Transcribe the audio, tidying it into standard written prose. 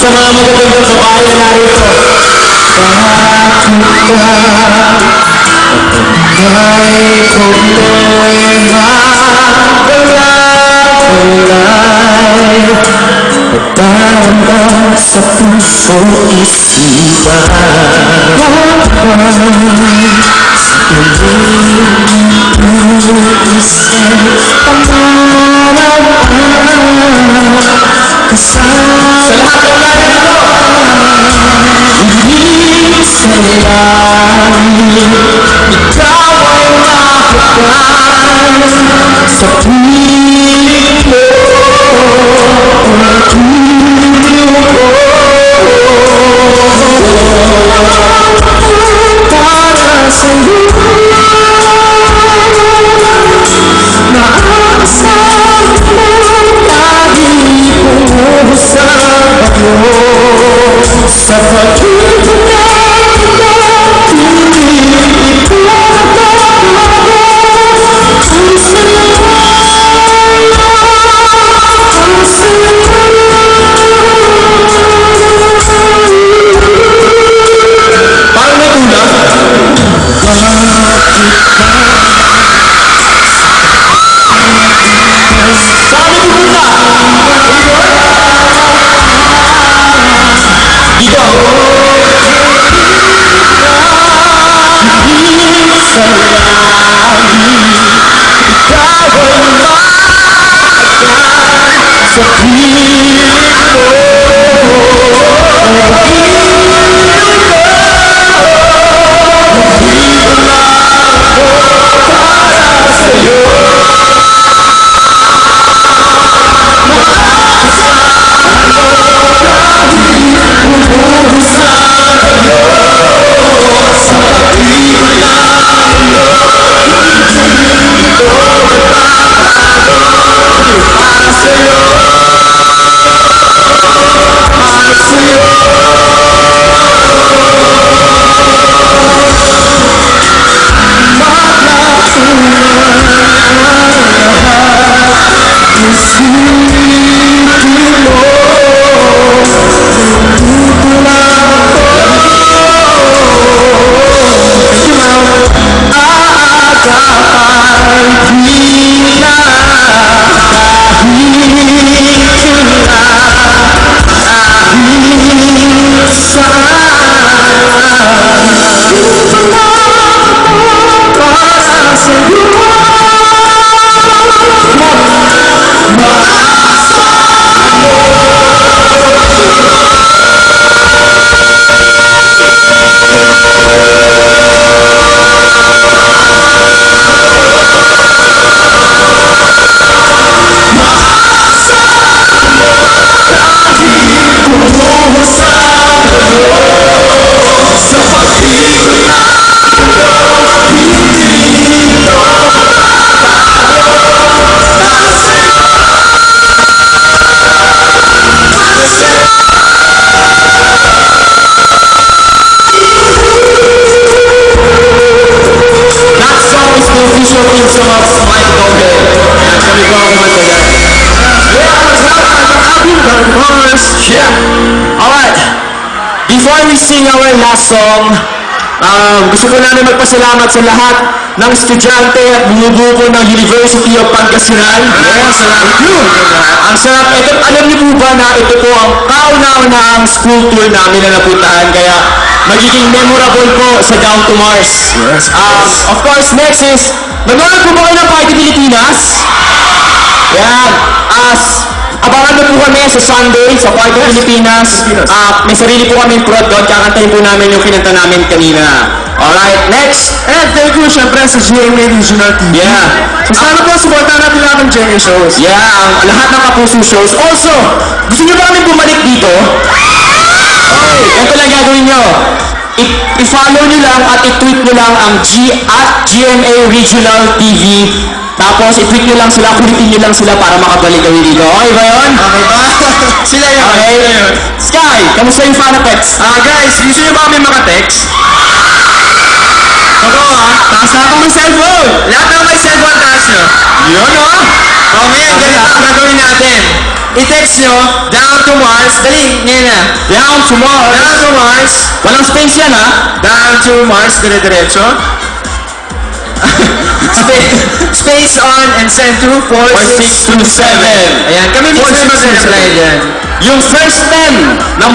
mga magagandang babae na narito. Ay kung mo'y magalagulay, nagdaranda sa puso isipan. Sa lahat ng narito, hindi sa langit, ikaw ay makakal sa piling mo, para sa'yo na ang sarap ng lagi pumusap ako sa pag-ibig na sing our last song. Gusto ko namin magpasalamat sa lahat ng estudyante at bumubuo ng University of Pangasinan. Yes, thank you. Ang sarap. Ito, alam niyo po ba na ito po ang kauna-unahang school tour namin na napuntahan, kaya magiging memorable po sa Down to Mars. Yes. Of course, next is, nanonood po ba kayo ng Party Pilipinas? Yan. Abangan na po kami sa Sunday sa Party Pilipinas. May sarili po kami prod doon. Kakantahin po namin yung kinanta namin kanina. Alright, next. And thank you syempre sa GMA Regional TV. Yeah. So sana po, supportan natin namin GMA shows. Yeah, ang lahat ng Kapuso shows. Also, gusto niyo ba kami bumalik dito? Okay, ganito lang gagawin nyo. I-follow nyo lang at i-tweet nyo lang ang GMA Regional TV. Tapos, i-tweet nyo lang sila, kulitin nyo lang sila para makabalik kami dito. Okay ba yun? Okay ba? Sila yun. Okay. Sky, kamusta yung fan-text? Guys, gusto nyo ba kami makatext? Ako taas na ako ng cellphone. Lahat ng may cellphone, taas nyo. Yun Okay, ganito ang gagawin natin. I-text nyo, down to Mars. Dali, ngayon na. Down to Mars. Down to Mars. Walang space yan, ha? Down to Mars, dire-diretso. Space on and send to 4627. Ayan, kami mismo mag-reply dyan. Yung first 10 na